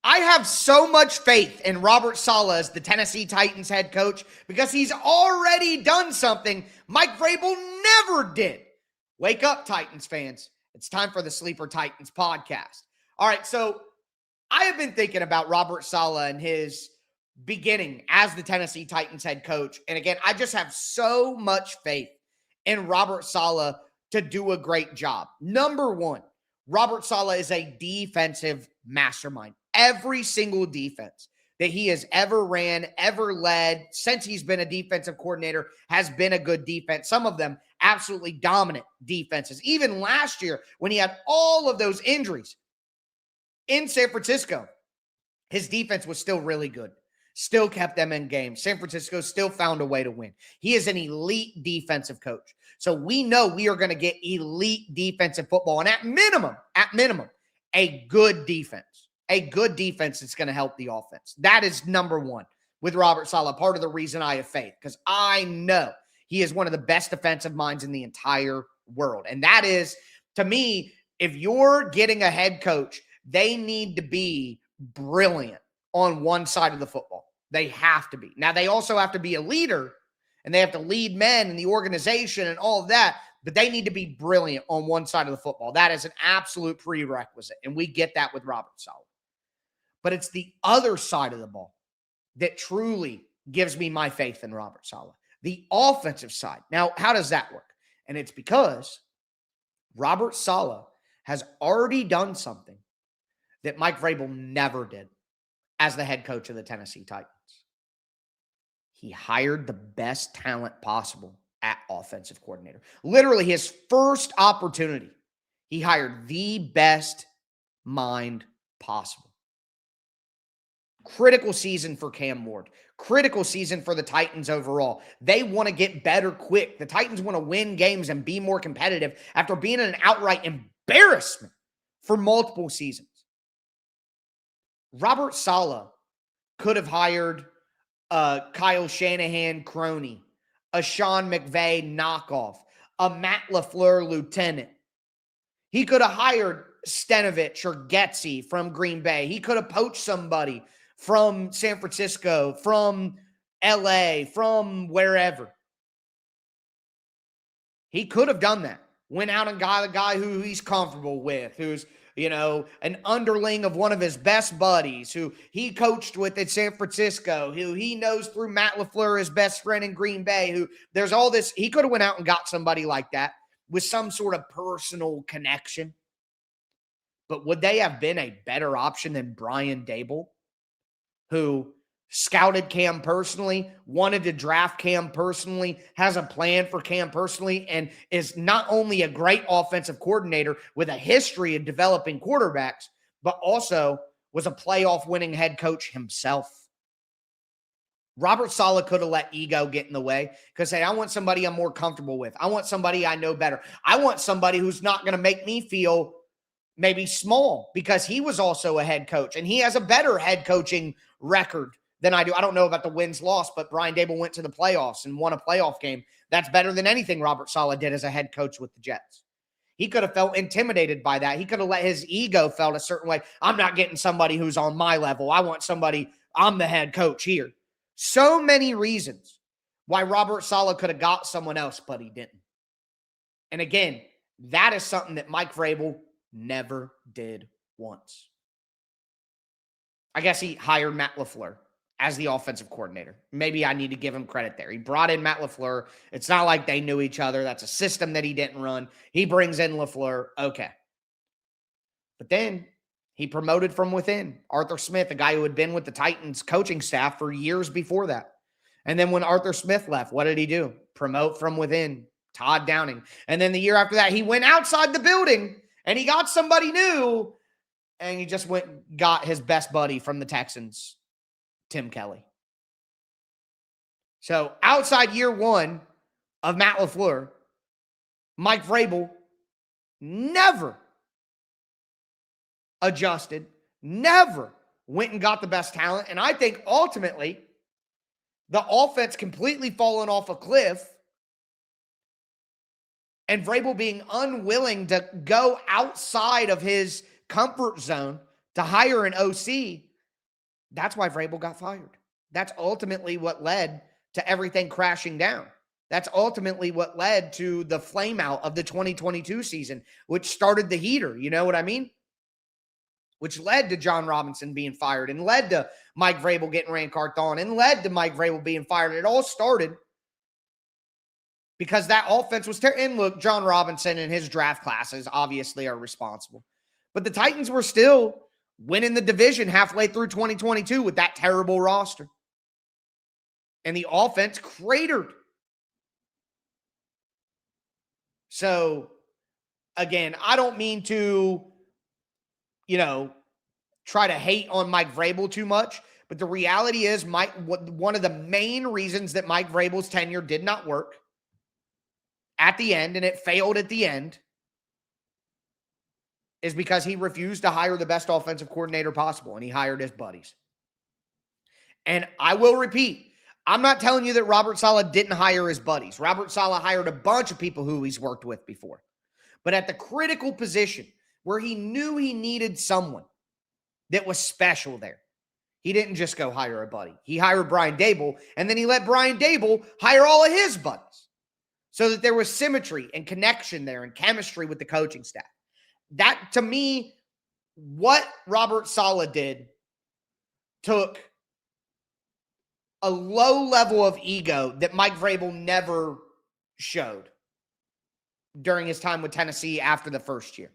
I have so much faith in Robert Saleh as the Tennessee Titans head coach because he's already done something Mike Vrabel never did. Wake up, Titans fans. It's time for the Sleeper Titans podcast. All right, so I have been thinking about Robert Saleh and his beginning as the Tennessee Titans head coach. And again, I just have so much faith in Robert Saleh to do a great job. Number one, Robert Saleh is a defensive mastermind. Every single defense that he has ever ran, ever led, since he's been a defensive coordinator, has been a good defense. Some of them absolutely dominant defenses. Even last year, when he had all of those injuries in San Francisco, his defense was still really good. Still kept them in games. San Francisco still found a way to win. He is an elite defensive coach. So we know we are going to get elite defensive football. And at minimum, a good defense. A good defense that's going to help the offense. That is number one with Robert Saleh. Part of the reason I have faith, because I know he is one of the best defensive minds in the entire world. And that is, to me, if you're getting a head coach, they need to be brilliant on one side of the football. They have to be. Now, they also have to be a leader, and they have to lead men in the organization and all of that, but they need to be brilliant on one side of the football. That is an absolute prerequisite, and we get that with Robert Saleh. But it's the other side of the ball that truly gives me my faith in Robert Saleh, the offensive side. Now, how does that work? And it's because Robert Saleh has already done something that Mike Vrabel never did as the head coach of the Tennessee Titans. He hired the best talent possible at offensive coordinator. Literally, his first opportunity, he hired the best mind possible. Critical season for Cam Ward. Critical season for the Titans overall. They want to get better quick. The Titans want to win games and be more competitive after being an outright embarrassment for multiple seasons. Robert Saleh could have hired a Kyle Shanahan crony, a Sean McVay knockoff, a Matt LaFleur lieutenant. He could have hired Stenovich or Getsy from Green Bay. He could have poached somebody from San Francisco, from LA, from wherever. He could have done that. Went out and got a guy who he's comfortable with, who's, an underling of one of his best buddies, who he coached with at San Francisco, who he knows through Matt LaFleur, his best friend in Green Bay, who there's all this. He could have went out and got somebody like that with some sort of personal connection. But would they have been a better option than Brian Daboll, who scouted Cam personally, wanted to draft Cam personally, has a plan for Cam personally, and is not only a great offensive coordinator with a history of developing quarterbacks, but also was a playoff winning head coach himself? Robert Saleh could have let ego get in the way because, hey, I want somebody I'm more comfortable with. I want somebody I know better. I want somebody who's not going to make me feel maybe small, because he was also a head coach and he has a better head coaching record than I do. I don't know about the wins-loss, but Brian Daboll went to the playoffs and won a playoff game. That's better than anything Robert Saleh did as a head coach with the Jets. He could have felt intimidated by that. He could have let his ego felt a certain way. I'm not getting somebody who's on my level. I want somebody, I'm the head coach here. So many reasons why Robert Saleh could have got someone else, but he didn't. And again, that is something that Mike Vrabel never did once. I guess he hired Matt LaFleur as the offensive coordinator. Maybe I need to give him credit there. He brought in Matt LaFleur. It's not like they knew each other. That's a system that he didn't run. He brings in LaFleur. Okay. But then he promoted from within Arthur Smith, a guy who had been with the Titans coaching staff for years before that. And then when Arthur Smith left, what did he do? Promote from within Todd Downing. And then the year after that, he went outside the building and he got somebody new, and he just went and got his best buddy from the Texans, Tim Kelly. So outside year one of Matt LaFleur, Mike Vrabel never adjusted, never went and got the best talent. And I think ultimately the offense completely fallen off a cliff, and Vrabel being unwilling to go outside of his comfort zone to hire an OC That's why Vrabel got fired. That's ultimately what led to everything crashing down. That's ultimately what led to the flame out of the 2022 season, which started the heater. You know what I mean? Which led to John Robinson being fired and led to Mike Vrabel getting Rand Carthon and led to Mike Vrabel being fired. It all started because that offense was terrible. And look, John Robinson and his draft classes obviously are responsible. But the Titans were still winning the division halfway through 2022 with that terrible roster. And the offense cratered. So, again, I don't mean to, try to hate on Mike Vrabel too much, but the reality is one of the main reasons that Mike Vrabel's tenure did not work at the end, and it failed at the end, is because he refused to hire the best offensive coordinator possible, and he hired his buddies. And I will repeat, I'm not telling you that Robert Saleh didn't hire his buddies. Robert Saleh hired a bunch of people who he's worked with before. But at the critical position where he knew he needed someone that was special there, he didn't just go hire a buddy. He hired Brian Daboll, and then he let Brian Daboll hire all of his buddies so that there was symmetry and connection there and chemistry with the coaching staff. That, to me, what Robert Saleh did took a low level of ego that Mike Vrabel never showed during his time with Tennessee after the first year.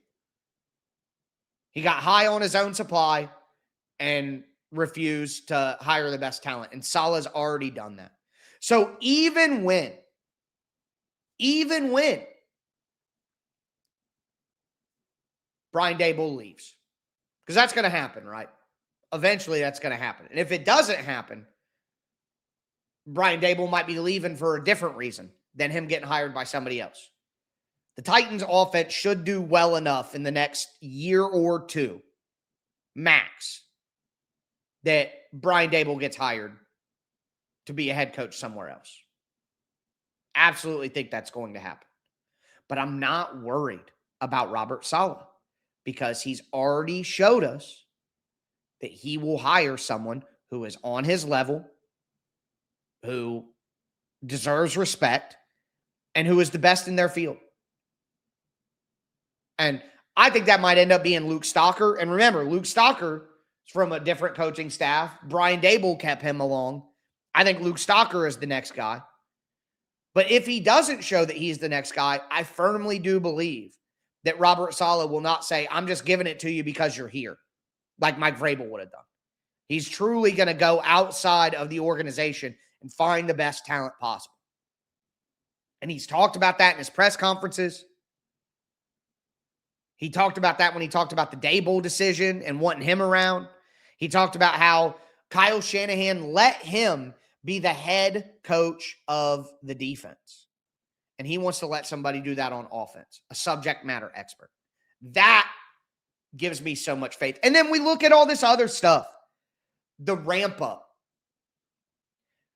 He got high on his own supply and refused to hire the best talent. And Saleh's already done that. So even when Brian Daboll leaves, because that's going to happen, right? Eventually that's going to happen. And if it doesn't happen, Brian Daboll might be leaving for a different reason than him getting hired by somebody else. The Titans offense should do well enough in the next year or two, max, that Brian Daboll gets hired to be a head coach somewhere else. Absolutely think that's going to happen. But I'm not worried about Robert Saleh because he's already showed us that he will hire someone who is on his level, who deserves respect, and who is the best in their field. And I think that might end up being Luke Stocker. And remember, Luke Stocker is from a different coaching staff. Brian Daboll kept him along. I think Luke Stocker is the next guy. But if he doesn't show that he's the next guy, I firmly do believe that Robert Saleh will not say, I'm just giving it to you because you're here, like Mike Vrabel would have done. He's truly going to go outside of the organization and find the best talent possible. And he's talked about that in his press conferences. He talked about that when he talked about the Daboll decision and wanting him around. He talked about how Kyle Shanahan let him be the head coach of the defense. And he wants to let somebody do that on offense, a subject matter expert. That gives me so much faith. And then we look at all this other stuff, the ramp up.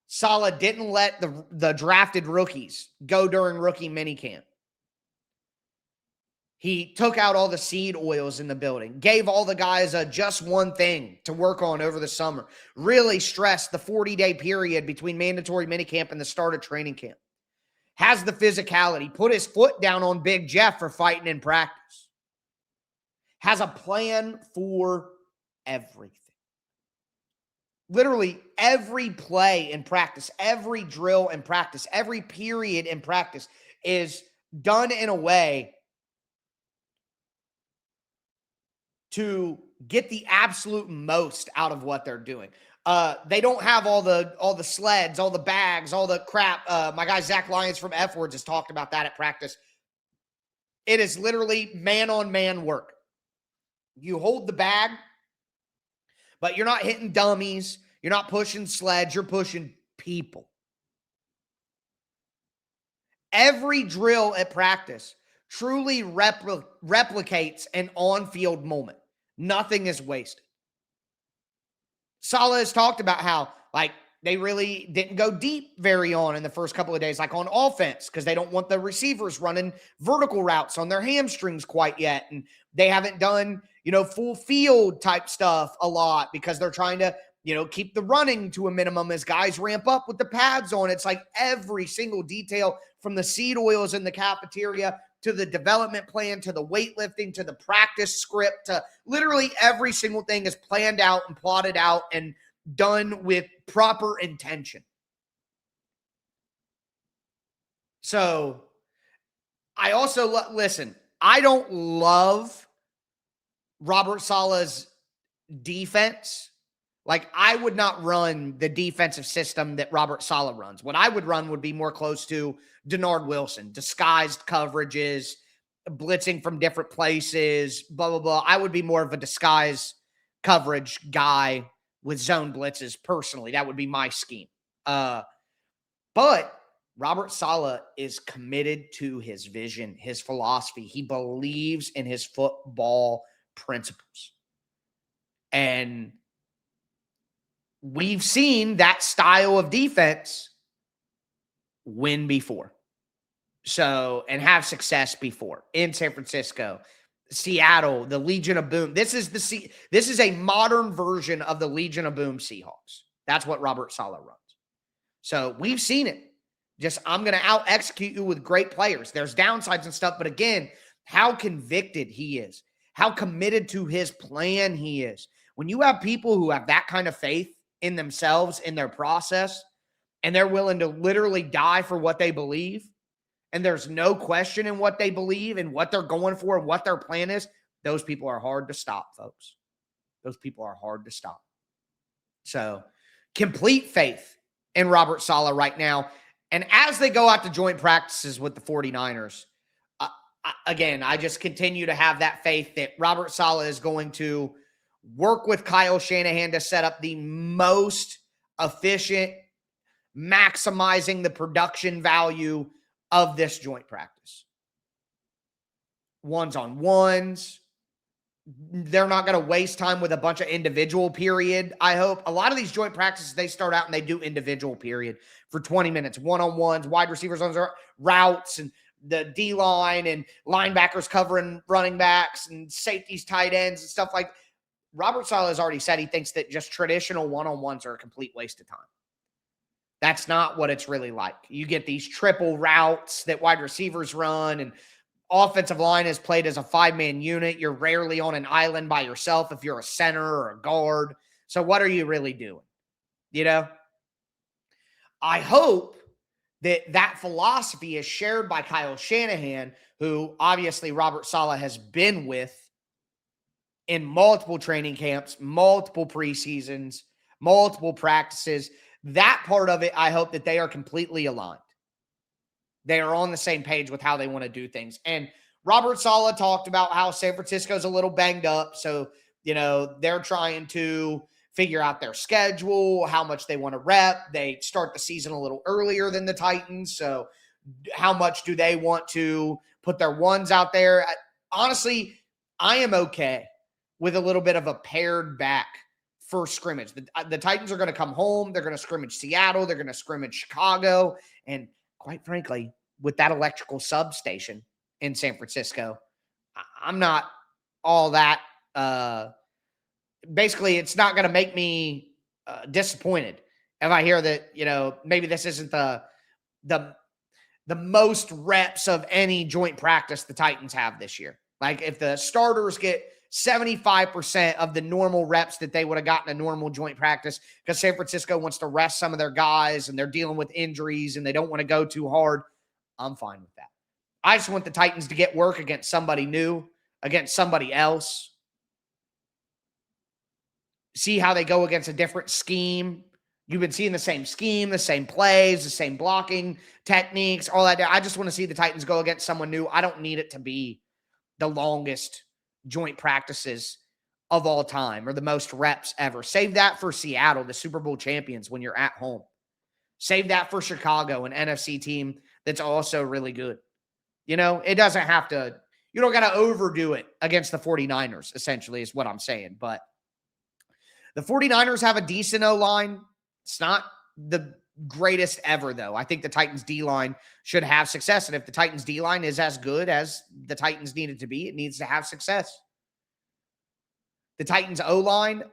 Saleh didn't let the drafted rookies go during rookie minicamp. He took out all the seed oils in the building, gave all the guys just one thing to work on over the summer, really stressed the 40-day period between mandatory minicamp and the start of training camp. Has the physicality, put his foot down on Big Jeff for fighting in practice. Has a plan for everything. Literally every play in practice, every drill in practice, every period in practice is done in a way to get the absolute most out of what they're doing. They don't have all the sleds, all the bags, all the crap. My guy Zach Lyons from F Words has talked about that at practice. It is literally man-on-man work. You hold the bag, but you're not hitting dummies. You're not pushing sleds. You're pushing people. Every drill at practice truly replicates an on-field moment. Nothing is wasted. Saleh has talked about how, they really didn't go deep very on in the first couple of days, on offense, because they don't want the receivers running vertical routes on their hamstrings quite yet. And they haven't done, full field type stuff a lot because they're trying to keep the running to a minimum as guys ramp up with the pads on. It's like every single detail from the seed oils in the cafeteria to the development plan, to the weightlifting, to the practice script, to literally every single thing is planned out and plotted out and done with proper intention. So I also, listen, I don't love Robert Saleh's defense. Like, I would not run the defensive system that Robert Saleh runs. What I would run would be more close to Denard Wilson, disguised coverages, blitzing from different places, blah, blah, blah. I would be more of a disguise coverage guy with zone blitzes personally. That would be my scheme. But Robert Saleh is committed to his vision, his philosophy. He believes in his football principles. And we've seen that style of defense win before. So, and have success before in San Francisco, Seattle, the Legion of Boom. This is a modern version of the Legion of Boom Seahawks. That's what Robert Saleh runs. So we've seen it. Just, I'm going to out-execute you with great players. There's downsides and stuff, but again, how convicted he is, how committed to his plan he is. When you have people who have that kind of faith in themselves, in their process, and they're willing to literally die for what they believe, and there's no question in what they believe and what they're going for and what their plan is, those people are hard to stop, folks. Those people are hard to stop. So, complete faith in Robert Saleh right now. And as they go out to joint practices with the 49ers, again, I just continue to have that faith that Robert Saleh is going to work with Kyle Shanahan to set up the most efficient, maximizing the production value of this joint practice. Ones-on-ones. They're not going to waste time with a bunch of individual period, I hope. A lot of these joint practices, they start out and they do individual period for 20 minutes, one-on-ones, wide receivers on routes, and the D-line and linebackers covering running backs and safeties, tight ends, and stuff like that. Robert Saleh has already said he thinks that just traditional one-on-ones are a complete waste of time. That's not what it's really like. You get these triple routes that wide receivers run, and offensive line is played as a five-man unit. You're rarely on an island by yourself if you're a center or a guard. So what are you really doing? I hope that philosophy is shared by Kyle Shanahan, who obviously Robert Saleh has been with in multiple training camps, multiple preseasons, multiple practices. That part of it, I hope that they are completely aligned. They are on the same page with how they want to do things. And Robert Saleh talked about how San Francisco's a little banged up. So, they're trying to figure out their schedule, how much they want to rep. They start the season a little earlier than the Titans. So how much do they want to put their ones out there? Honestly, I am okay with a little bit of a pared back first scrimmage. The Titans are going to come home. They're going to scrimmage Seattle. They're going to scrimmage Chicago. And quite frankly, with that electrical substation in San Francisco, I'm not all that basically, it's not going to make me disappointed if I hear that, maybe this isn't the most reps of any joint practice the Titans have this year. Like, if the starters get 75% of the normal reps that they would have gotten a normal joint practice, because San Francisco wants to rest some of their guys and they're dealing with injuries and they don't want to go too hard, I'm fine with that. I just want the Titans to get work against somebody new, against somebody else. See how they go against a different scheme. You've been seeing the same scheme, the same plays, the same blocking techniques, all that. I just want to see the Titans go against someone new. I don't need it to be the longest joint practices of all time or the most reps ever. Save that for Seattle, the Super Bowl champions, when you're at home. Save that for Chicago, an NFC team that's also really good. It doesn't have to, you don't got to overdo it against the 49ers, essentially, is what I'm saying. But the 49ers have a decent O-line. It's not the greatest ever, though. I think the Titans D-line should have success. And if the Titans D-line is as good as the Titans need it to be, it needs to have success. The Titans O-line,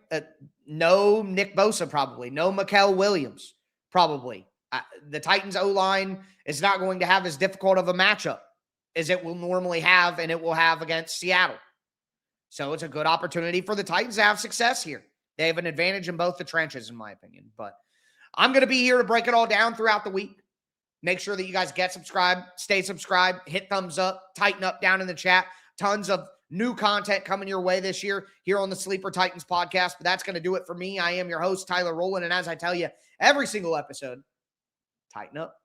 no Nick Bosa probably, no Mikael Williams probably. The Titans O-line is not going to have as difficult of a matchup as it will normally have and it will have against Seattle. So it's a good opportunity for the Titans to have success here. They have an advantage in both the trenches, in my opinion. But I'm going to be here to break it all down throughout the week. Make sure that you guys get subscribed, stay subscribed, hit thumbs up, tighten up down in the chat. Tons of new content coming your way this year here on the Sleeper Titans podcast. But that's going to do it for me. I am your host, Tyler Rowland. And as I tell you every single episode, tighten up.